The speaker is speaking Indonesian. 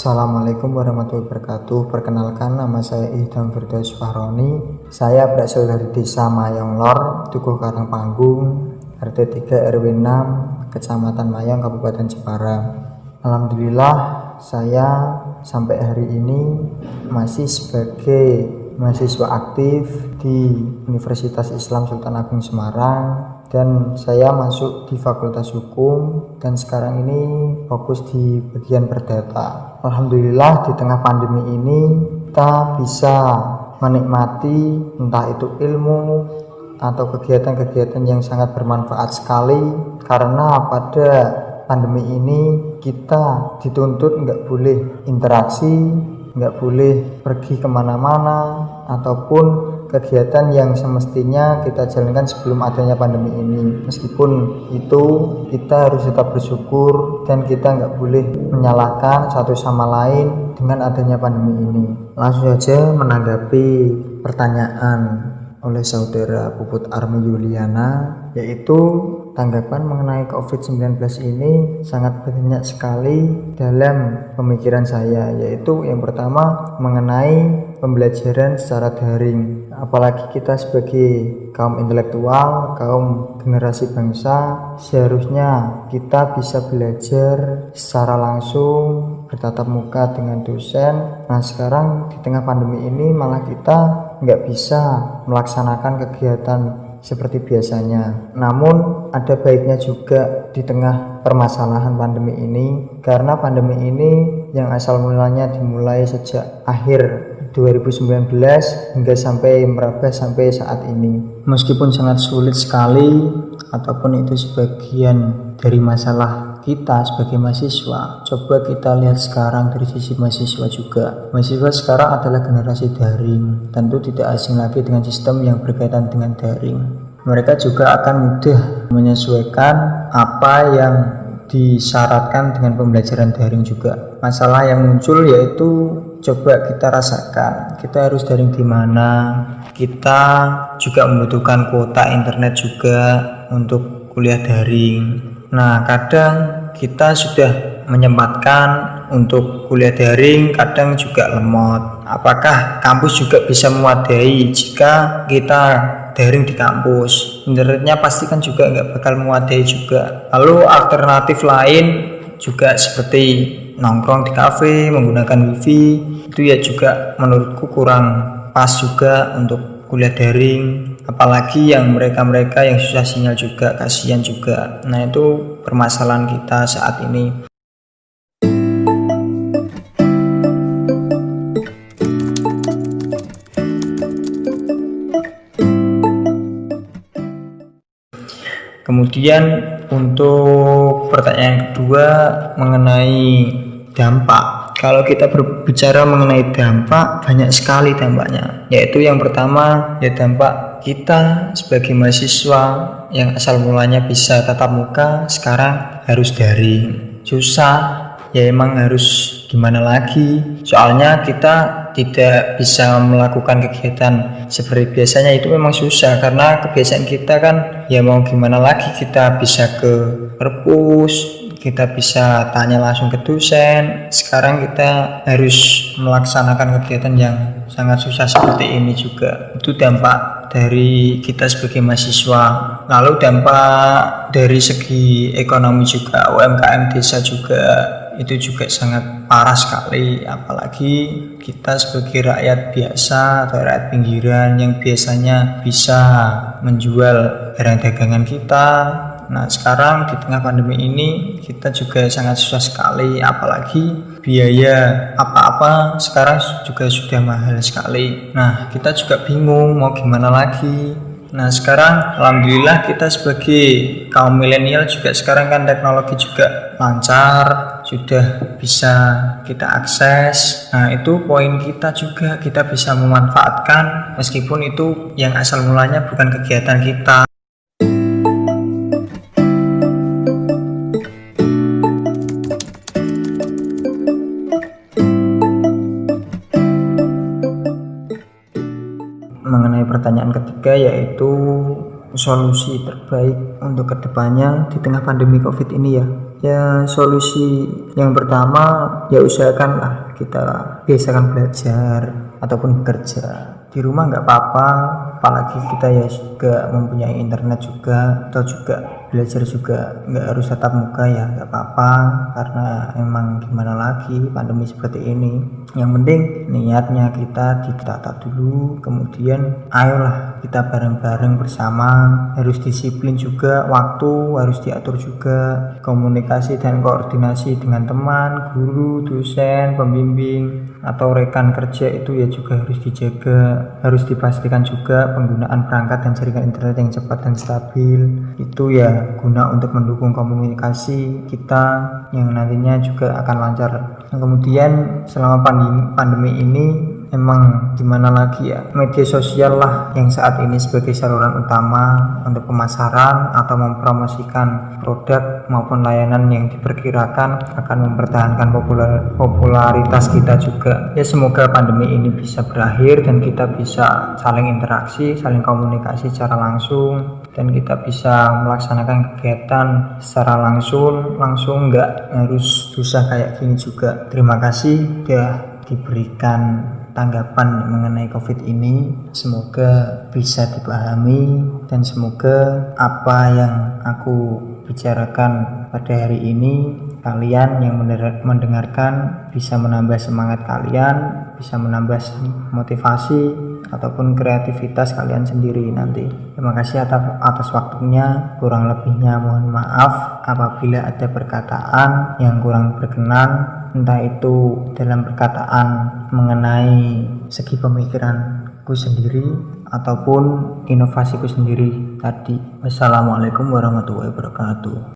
Assalamualaikum warahmatullahi wabarakatuh. Perkenalkan, nama saya Idham Firdaus Fahroni. Saya berasal dari Desa Mayong Lor, Tugu Karangpanggung, RT 3 RW 6, Kecamatan Mayong, Kabupaten Jepara. Alhamdulillah, saya sampai hari ini masih sebagai mahasiswa aktif di Universitas Islam Sultan Agung Semarang, dan saya masuk di Fakultas Hukum dan sekarang ini fokus di bagian perdata. Alhamdulillah, di tengah pandemi ini kita bisa menikmati entah itu ilmu atau kegiatan-kegiatan yang sangat bermanfaat sekali, karena pada pandemi ini kita dituntut nggak boleh interaksi, nggak boleh pergi kemana-mana ataupun kegiatan yang semestinya kita jalankan sebelum adanya pandemi ini. Meskipun itu, kita harus tetap bersyukur dan kita nggak boleh menyalahkan satu sama lain dengan adanya pandemi ini. Langsung saja menanggapi pertanyaan oleh saudara Puput Armi Yuliana, yaitu tanggapan mengenai COVID-19 ini sangat banyak sekali dalam pemikiran saya, yaitu yang pertama mengenai pembelajaran secara daring. Apalagi kita sebagai kaum intelektual, kaum generasi bangsa, seharusnya kita bisa belajar secara langsung, bertatap muka dengan dosen. Nah, sekarang di tengah pandemi ini malah kita nggak bisa melaksanakan kegiatan seperti biasanya. Namun ada baiknya juga di tengah permasalahan pandemi ini, karena pandemi ini yang asal mulanya dimulai sejak akhir 2019 hingga sampai merambah sampai saat ini. Meskipun sangat sulit sekali ataupun itu sebagian dari masalah kita sebagai mahasiswa, coba kita lihat sekarang dari sisi mahasiswa juga. Mahasiswa sekarang adalah generasi daring, tentu tidak asing lagi dengan sistem yang berkaitan dengan daring. Mereka juga akan mudah menyesuaikan apa yang disyaratkan dengan pembelajaran daring juga. Masalah yang muncul yaitu coba kita rasakan, kita harus daring di mana. Kita juga membutuhkan kuota internet juga untuk kuliah daring. Nah, kadang kita sudah menyempatkan untuk kuliah daring, kadang juga lemot. Apakah kampus juga bisa memadai jika kita daring di kampus? Internetnya pasti kan juga nggak bakal memadai juga. Lalu alternatif lain juga seperti nongkrong di kafe menggunakan wifi, itu ya juga menurutku kurang pas juga untuk kuliah daring. Apalagi yang mereka-mereka yang susah sinyal juga, kasihan juga. Nah, itu permasalahan kita saat ini. Kemudian untuk pertanyaan kedua mengenai dampak. Kalau kita berbicara mengenai dampak, banyak sekali dampaknya. Yaitu yang pertama, ya dampak kita sebagai mahasiswa yang asal mulanya bisa tatap muka, sekarang harus daring. Susah, ya emang harus gimana lagi. Soalnya kita tidak bisa melakukan kegiatan seperti biasanya, itu memang susah karena kebiasaan kita kan ya mau gimana lagi, kita bisa ke perpus, kita bisa tanya langsung ke dosen. Sekarang kita harus melaksanakan kegiatan yang sangat susah seperti ini juga. Itu dampak dari kita sebagai mahasiswa. Lalu dampak dari segi ekonomi juga, UMKM desa juga itu juga sangat parah sekali. Apalagi kita sebagai rakyat biasa atau rakyat pinggiran yang biasanya bisa menjual barang dagangan kita. Nah, sekarang di tengah pandemi ini kita juga sangat susah sekali, apalagi biaya apa-apa sekarang juga sudah mahal sekali. Nah, kita juga bingung mau gimana lagi. Nah, sekarang alhamdulillah kita sebagai kaum milenial juga sekarang kan teknologi juga lancar, sudah bisa kita akses. Nah, itu poin kita juga, kita bisa memanfaatkan meskipun itu yang asal mulanya bukan kegiatan kita. Mengenai pertanyaan ketiga, yaitu solusi terbaik untuk kedepannya di tengah pandemi COVID ini ya. Ya, solusi yang pertama ya usahakanlah kita biasakan belajar ataupun bekerja di rumah, nggak apa-apa, apalagi kita ya juga mempunyai internet juga, atau juga belajar juga nggak harus tatap muka, ya nggak apa-apa, karena emang gimana lagi pandemi seperti ini. Yang penting niatnya kita ditata dulu, kemudian ayolah kita bareng-bareng bersama, harus disiplin juga, waktu harus diatur juga, komunikasi dan koordinasi dengan teman, guru, dosen, pembimbing atau rekan kerja itu ya juga harus dijaga. Harus dipastikan juga penggunaan perangkat dan jaringan internet yang cepat dan stabil, itu ya guna untuk mendukung komunikasi kita yang nantinya juga akan lancar. Kemudian selama pandemi ini emang gimana lagi ya, media sosial lah yang saat ini sebagai saluran utama untuk pemasaran atau mempromosikan produk maupun layanan yang diperkirakan akan mempertahankan popularitas kita juga. Ya semoga pandemi ini bisa berakhir dan kita bisa saling interaksi, saling komunikasi secara langsung, dan kita bisa melaksanakan kegiatan secara langsung, nggak harus susah kayak gini juga. Terima kasih sudah diberikan tanggapan mengenai COVID ini, semoga bisa dipahami dan semoga apa yang aku bicarakan pada hari ini kalian yang mendengarkan bisa menambah semangat kalian, bisa menambah motivasi ataupun kreativitas kalian sendiri nanti. Terima kasih atas waktunya, kurang lebihnya mohon maaf apabila ada perkataan yang kurang berkenan, entah itu dalam perkataan mengenai segi pemikiranku sendiri ataupun inovasiku sendiri tadi. Wassalamualaikum warahmatullahi wabarakatuh.